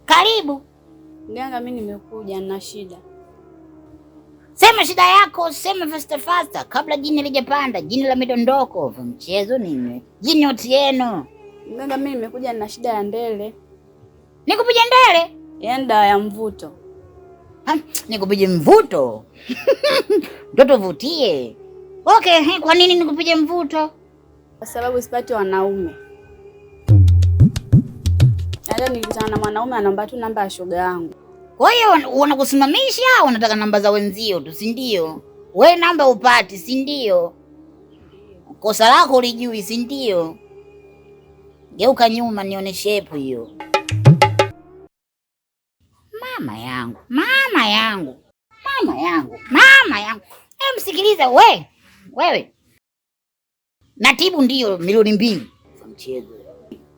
Karibu. Mganga, mimi nimekuja na shida. Sema shida yako, sema fasta kabla jini lijapanda, jini la midondoko. Mchezo nini? Jini Otieno. Mganga, mimi nimekuja na shida ya ndele. Nikupige ndele? Yaani dawa ya mvuto. Nikupige mvuto? Mtoto vutie. Okay, kwa nini nikupige mvuto? Kwa sababu sipati wanaume. Hata nikutana na mwanaume anaomba tu namba ya shoga yangu. Kwa hiyo unakusimamisha au unataka namba za wenzio tu, si ndio? Wewe namba upati, si ndio? Kosa lako ulijui, si ndio? Geuka nyuma nione shape hiyo. Mama yangu. Msikiliza wewe. Natibu ndio milioni 2. Mchezo.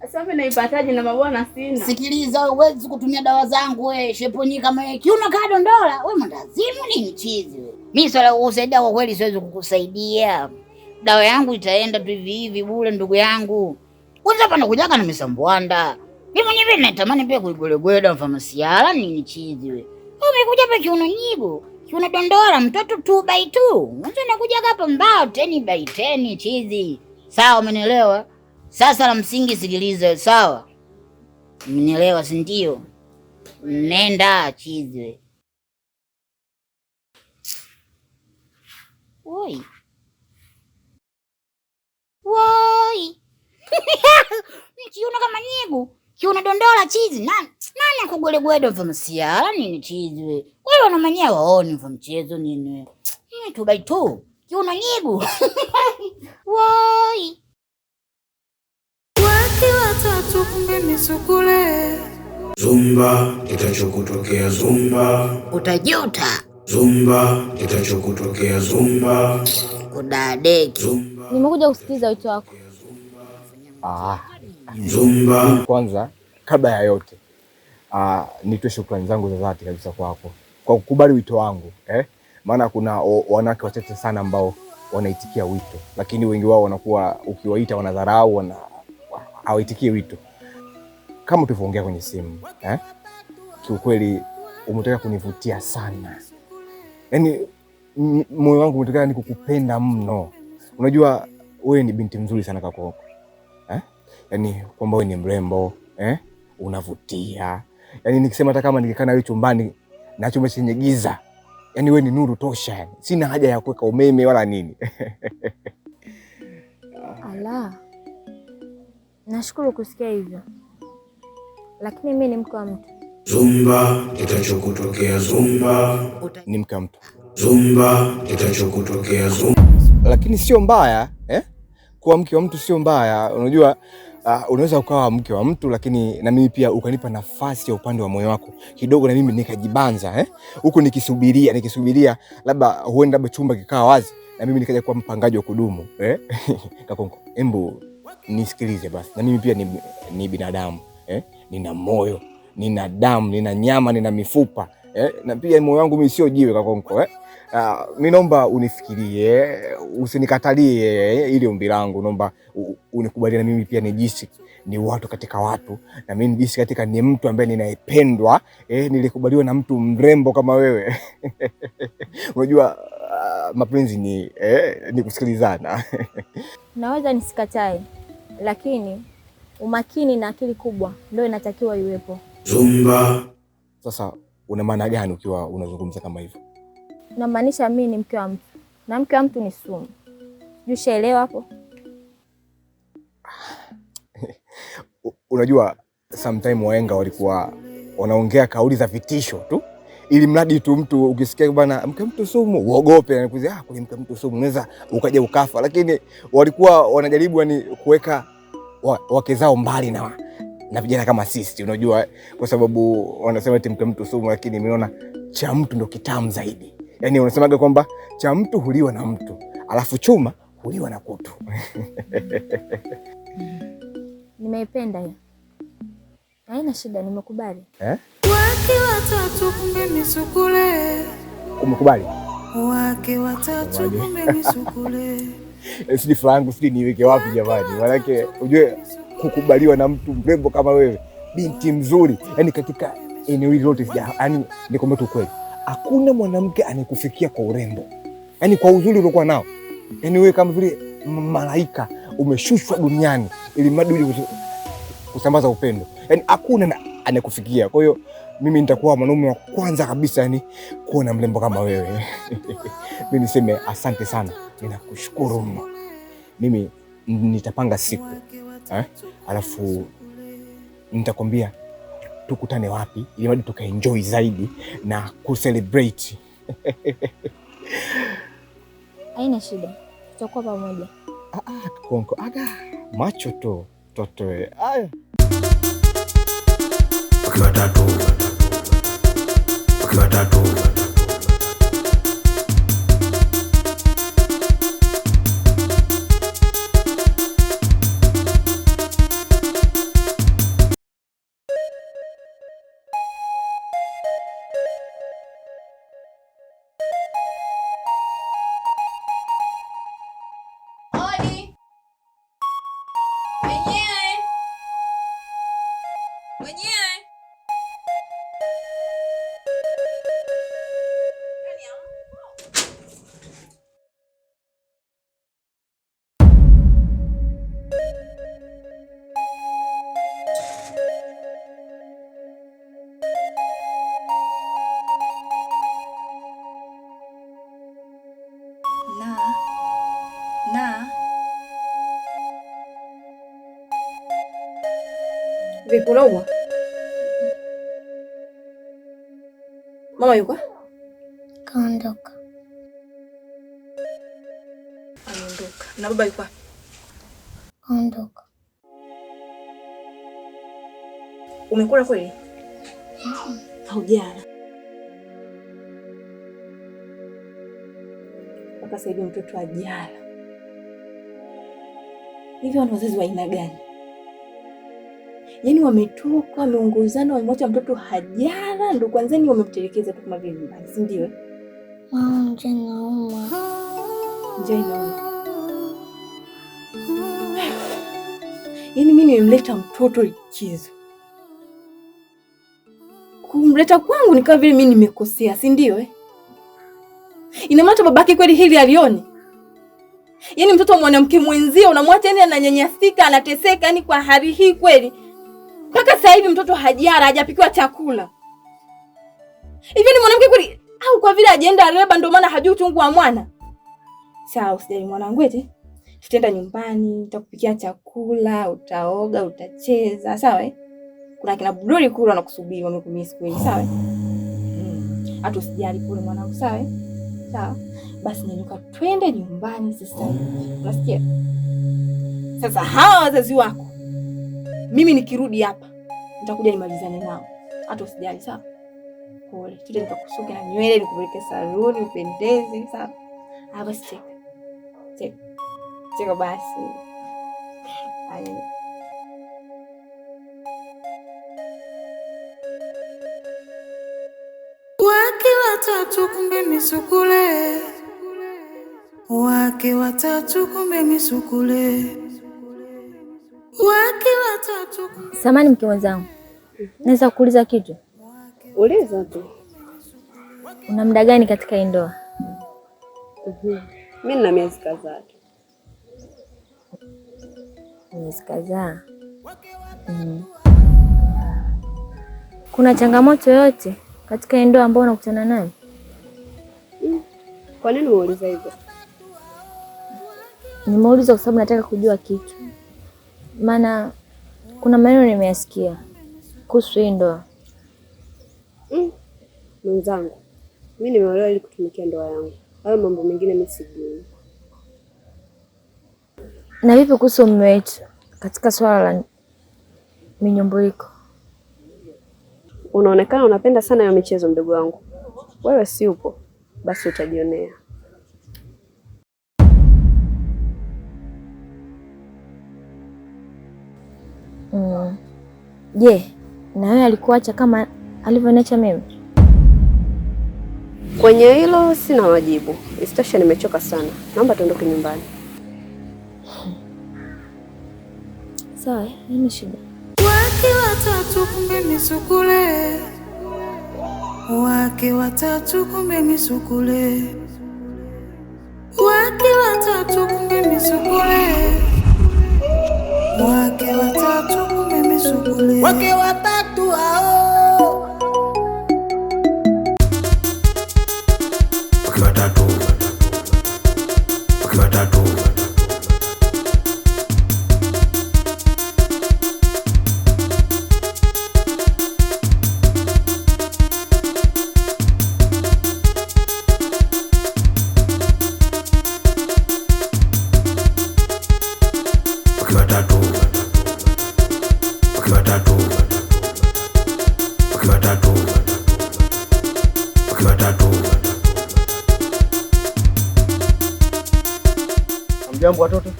Sasa mimi naipataje na mabwana sina? Sikiliza, huwezi kutumia dawa zangu wewe, sheponyi kama wewe. Kiuno kadondola, wewe mwandazimu nini chizi wewe? Mimi swala kusaidia kwa kweli siwezi kukusaidia. Dawa yangu itaenda tu hivi bure ndugu yangu. Kwanza hapa nakujaga na misambwanda. Mimi mwenyewe natamani pia kuigolegweda mfamasiala nini chizi wewe. Umekuja hapa kiuno nyigo, kiuno dondola mtoto 2x2. Mwanzo nakujaga hapa mbao 10x10 chizi. Sawa, umenielewa? Sasa la msingi sikiliza, sawa? Umenielewa si ndio? Nenda chizi. Woi. Kiuno kama nyigu, kiuno dondola chizi. Nani akugolegweda mfamasiala nini chizi wewe? Wewe unamanyia waoni mfa mchezo nini wewe? 2x2. Kiuno nyigu. Woi. Watatu kumbe nisukule. Zumba kitachokutokea zumba. Utajuta. Zumba kitachokutokea zumba. Kudadeki. Nimekuja kusikiliza wito wako. Zumba. Kwanza kabla ya yote nitoe shukrani zangu za dhati kabisa kwako kwa kukubali wito wangu maana kuna wanawake wachache sana ambao wanaitikia wito, lakini wengi wao wanakuwa ukiwaita wanadharau, hawaitikii wito. Kama tulivyoongea kwenye simu kiukweli umetaka kunivutia sana, yaani moyo wangu umetaka ni kukupenda mno. Unajua wewe ni binti mzuri sana kako, yaani kwamba wewe ni mrembo unavutia, yaani nikisema hata kama ningekaa na wewe chumbani na chumba chenye giza, yaani wewe ni nuru tosha, yani sina haja ya kuweka umeme wala nini. Ala, nashukuru kusikia hivyo, lakini mimi ni mke wa mtu. Zumba kitachokutokea zumba. Ni mke wa mtu. Zumba kitachokutokea zumba. Lakini sio mbaya kuwa mke wa mtu, sio mbaya. Unajua unaweza ukawa mke wa mtu, lakini na mimi pia ukanipa nafasi ya upande wa moyo wako kidogo, na mimi nikajibanza huko nikisubiria labda huenda chumba kikaa wazi na mimi nikaja kuwa mpangaji wa kudumu Kakonko, embu nisikilize basi, na mimi pia ni binadamu nina moyo, nina damu, nina nyama, nina mifupa na pia moyo wangu mimi sio jiwe Kakonko mimi naomba unifikirie, usinikatalie ile ombi langu. Naomba unikubalie na mimi pia nijisi ni watu katika watu, na mimi nijisi katika ni mtu ambaye ninayependwa nilikubaliwa na mtu mrembo kama wewe. Unajua mapenzi ni kusikilizana. Naweza nisikatae, lakini umakini na akili kubwa ndio inatakiwa iwepo. Zumba. Sasa una maana gani ukiwa unazungumza kama hivyo? Namaanisha mimi ni mke wa mtu, na mke wa mtu ni sumu. Ushaelewa hapo? Unajua sometime wahenga walikuwa wanaongea kauli za vitisho tu, ili mradi tu mtu ukisikia bwana mke mtu sumu uogope, anakuambia kule mke mtu sumu unaweza ukaja ukafa. Lakini walikuwa wanajaribu yani kuweka wake zao mbali na vijana kama sisi, unajua, kwa sababu wanasema eti mke mtu sumu, lakini nimeona cha mtu ndo kitamu zaidi. Yani wanasemaga kwamba cha mtu huliwa na mtu, alafu chuma huliwa na kutu. Nimeipenda hiyo. Haina shida, nimekubali. Wake watatu kumbe misukule. Umekubali? Wake watatu kumbe misukule. Sidi frangu sidi niweke wapi jamani? Maanake ujue kukubaliwa na mtu mrembo kama wewe, binti mzuri, yani katika eneo hili lote, yani nikwambia tu kweli, hakuna mwanamke anayekufikia kwa urembo, yani kwa uzuri uliokuwa nao. Yani wewe kama vile malaika umeshushwa duniani ili mradi uje kusambaza upendo. Yani hakuna anayekufikia. Kwa hiyo mimi nitakuwa mwanaume wa kwanza kabisa yani kuona mrembo kama wewe. Mimi niseme asante sana. Ninakushukuru mno. Mimi nitapanga siku. Alafu nitakwambia tukutane wapi ili mradi tukaenjoy zaidi na kucelebrate. Haina shida. Tutakuwa pamoja. Konko aga macho to toto aya. Wakiwa tatu. Vipi mama yuko? Kaondoka. Ameondoka. Na baba yuko? Kaondoka. Umekula kweli? Haujala. Mpaka sasa hivi mtoto ajala. Hivi wana wazazi wa aina gani? Yaani wametoka, wameongozana, wamemwacha mtoto hajala, ndo kwanza ni wamemtelekeza tu kama vile nyumbani, si ndio? Mama, njaa inauma. Njaa inauma. Yaani mimi nimemleta mtoto likizo. Kumleta kwangu ni kama vile mimi nimekosea, si ndio? Ina maana babake kweli hili alioni? Yaani mtoto mwanamke mwenzio unamwacha yani ananyanyasika, anateseka yani kwa hali hii kweli? Mpaka sasa hivi mtoto hajara, hajapikiwa chakula. Hivi ni mwanamke kweli au kwa vile ajenda aleba ndio maana hajui uchungu wa mwana? Sawa, usijali mwanangu eti. Tutaenda nyumbani, nitakupikia chakula, utaoga, utacheza, sawa Kuna kina Buduri kule wanakusubiri, wamekumisi kweli, sawa Hata usijali kule mwanangu, sawa Sawa. Basi nyanyuka twende nyumbani sasa. Unasikia? Sasa hawa wazazi wako mimi nikirudi hapa nitakuja nimalizane nao. Hata usijali, sawa? Pole. Tuje nikakusuke na nywele, nikupeleke saluni, upendeze, sawa? Basi cheka. Cheka basi. Ayo. Wake watatu kumbe misukule. Wake watatu kumbe misukule. Wake watatu. Samahani mke mwenzangu. Naweza kuuliza kitu? Uliza tu. Una muda gani katika hii ndoa? Mimi nina miezi kadhaa tu. Miezi kadhaa. Kuna changamoto yoyote katika hii ndoa ambayo unakutana nayo? Kwa nini unauliza hivyo? Nimeuliza kwa sababu nataka kujua kitu, maana kuna maneno nimeyasikia kuhusu hii ndoa. Mwenzangu, mimi nimeolewa ili kutumikia ndoa yangu. Hayo mambo mengine mimi sijui. Na vipi kuhusu mume wetu katika swala la minyomboliko? Unaonekana unapenda sana hiyo michezo, mdogo wangu. Wewe si upo, basi utajionea. Je, na wewe alikuacha kama alivyoniacha mimi? Kwenye hilo sina wajibu. Isitoshe nimechoka sana. Naomba tuondoke nyumbani. Sawa, haina shida. Wake watatu kumbe misukule, wake watatu kumbe misukule, wake watatu kumbe misukule, wake watatu kumbe misukule, Wake watatu hao. Wake watatu. Wake watatu. Wake watatu. Wake watatu. Wake watatu. Wake watatu. Hamjambo watoto?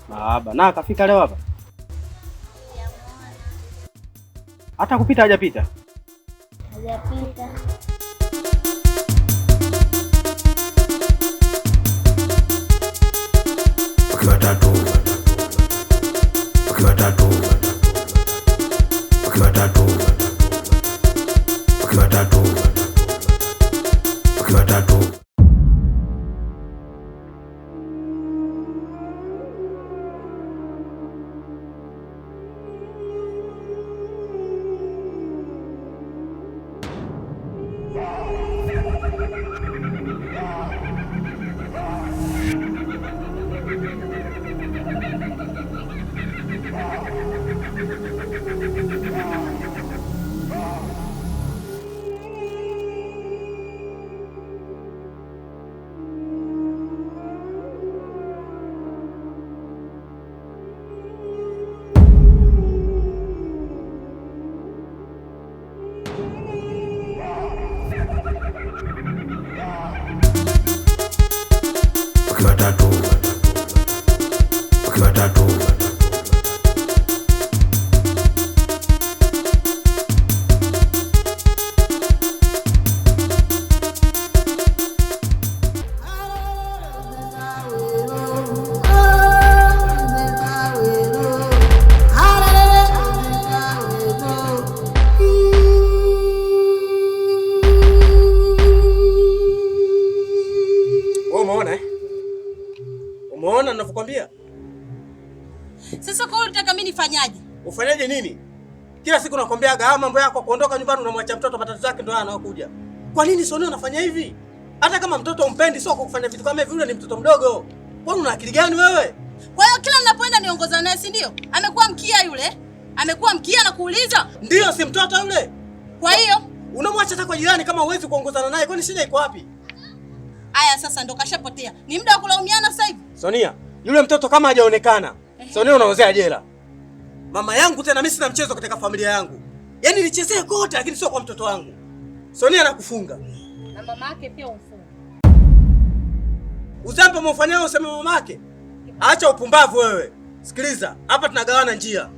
Baba na kafika leo hapa? Hata kupita hajapita? Hajapita. Wake watatu. Wake watatu. Wake watatu. Wake watatu. Wake watatu. Wake watatu. Wake watatu. Umeona Umeona ninavyokuambia? Sasa kwa hiyo unataka mimi nifanyaje? Ufanyaje nini? Kila siku nakwambiaga mambo yako kuondoka nyumbani unamwacha mtoto matatizo yake ndio anayokuja. Kwa nini Sonia unafanya hivi? Hata kama mtoto umpendi sio kwa kufanya vitu kama hivi, yule ni mtoto mdogo. Wewe una akili gani wewe? Kwa hiyo kila ninapoenda niongozana naye, si ndio? Amekuwa mkia yule. Amekuwa mkia na kuuliza. Ndio, si mtoto yule. Kwa hiyo unamwacha hata kwa jirani kama huwezi kuongozana naye. Kwani shida iko wapi? Aya, sasa ndo kashapotea. Ni muda wa kulaumiana sasa hivi. Sonia, yule mtoto kama hajaonekana, Sonia unaozea jela. Mama yangu tena mimi sina mchezo katika familia yangu. Yaani nichezee kote lakini sio kwa mtoto wangu. Sonia anakufunga. Na mama yake pia umfunga. Uzampa umfanyao useme mama yake. Acha upumbavu wewe. Sikiliza, hapa tunagawana njia.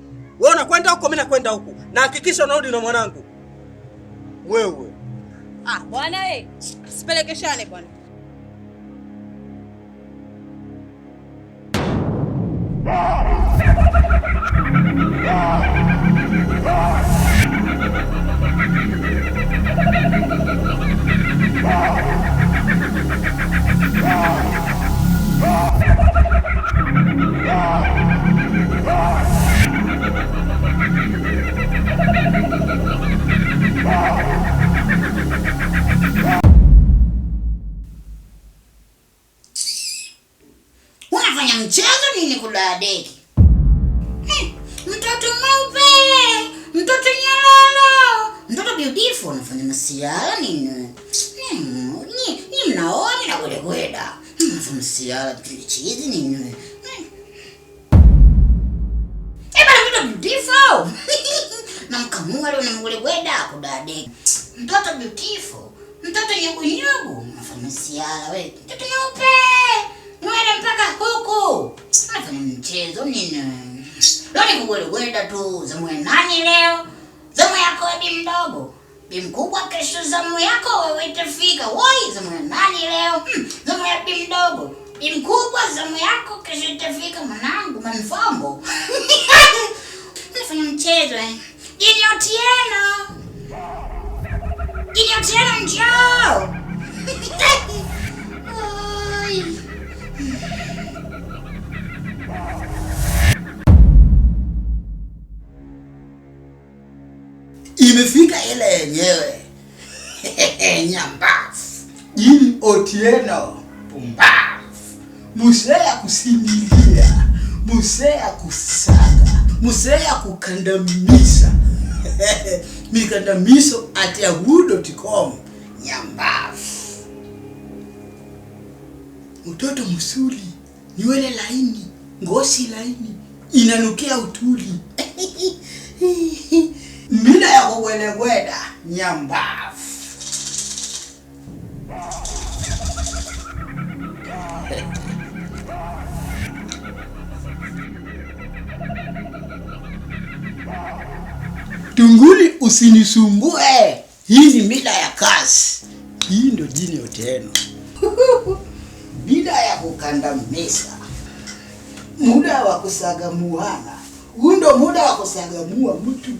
Wewe unakwenda huko, mimi nakwenda huko. Na hakikisha unarudi na mwanangu. Wewe. Ah, bwana sipelekeshane bwana. mchezo nini kudadeki? Mtoto mweupe, mtoto nyalala, mtoto beautiful, unafanya masiala nini? Ni mnaoni na gweda. Unafanya masiala chizi nini? Bana mtoto beautiful. Na mkamua leo na gweda kudadeki. Mtoto beautiful, mtoto nyugu, unafanya masiala wewe. Mtoto mweupe, nywele mpaka huku. Unafanya mchezo nini? Leo ni gweda tu. Zamu ya nani leo? Zamu yako bi mdogo. Bi mkubwa kesho zamu yako wewe itafika. Woi, zamu ya nani leo? Zamu ya bi mdogo. Bi mkubwa zamu yako kesho itafika mwanangu manfambo. Unafanya mchezo Jini Otieno. Jini Otieno njoo. Imefika ile yenyewe. Nyambafu. Jini Otieno. Pumbafu. Musea kusindilia. Musea kusaga. Musea kukandamiza. Mikandamizo at yahoo.com. Nyambafu. Mtoto msuri. Nywele laini. Ngozi laini. Inanukia utuli. Mina ya gweda nyambafu. Tunguli usinisumbue. Hii ni mila ya kazi. Hii ndo Jini Otieno. Mila ya kukandamiza. Muda wa kusagamuana. Undo muda wa kusagamua mtu.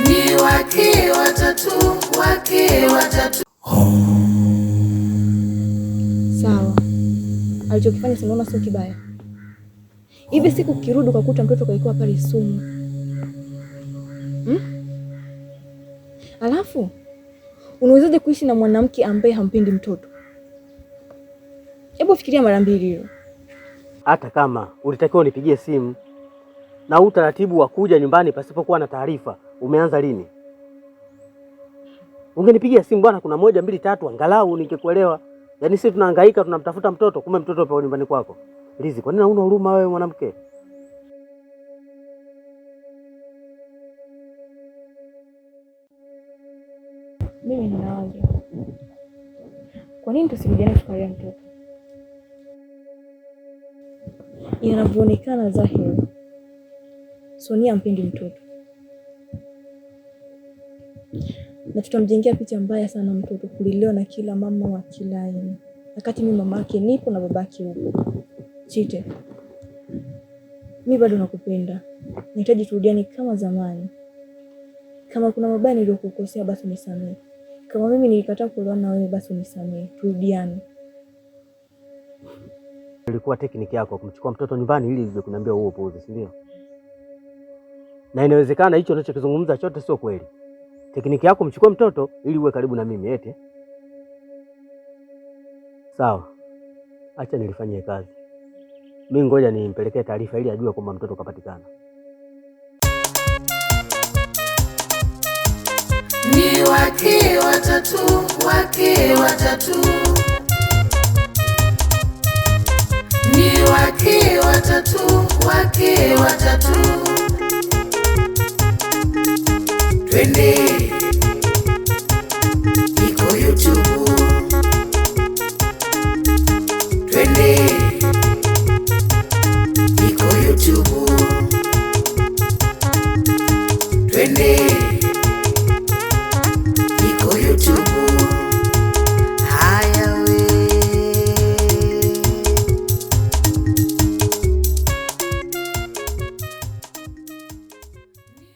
Ni wake watatu. Sawa. Alichokifanya sinaona sio kibaya. Hivi siku kirudi ukakuta mtoto kaikuwa pale sumu. Alafu unawezaje kuishi na mwanamke ambaye hampendi mtoto? Hebu fikiria mara mbili hilo. Hata kama ulitakiwa unipigie simu na utaratibu wa kuja nyumbani pasipokuwa na taarifa, umeanza lini? Ungenipigia simu bwana, kuna 1 2 3 angalau ningekuelewa. Yaani sisi tunahangaika tunamtafuta mtoto, kumbe mtoto yupo nyumbani kwako. Lizi, kwa nini huna huruma wewe mwanamke? Mimi ninawaza, kwa nini tusirudiane tukalea mtoto? Inavyoonekana dhahiri, Sonia hampendi mtoto. Na tutamjengea picha mbaya sana mtoto, kulelewa na kila mama wa kila aina. Wakati mimi mama yake nipo na babake huko. Chite, mimi bado nakupenda. Nahitaji turudiane kama zamani. Kama kuna mabaya niliyokukosea basi unisamehe. Kama mimi nilikataa kuolewa na wewe basi unisamehe. Turudiane. Ilikuwa tekniki yako kumchukua mtoto nyumbani ili uje kuniambia wewe upuuze, si ndio? Na inawezekana hicho unachokizungumza chote sio kweli. Tekniki yako mchukue mtoto ili uwe karibu na mimi eti. Sawa. Acha nilifanyie kazi. Mimi ngoja nimpelekee taarifa ili ajue kwamba mtoto kapatikana. Ni wake watatu. Ni wake watatu. Twende.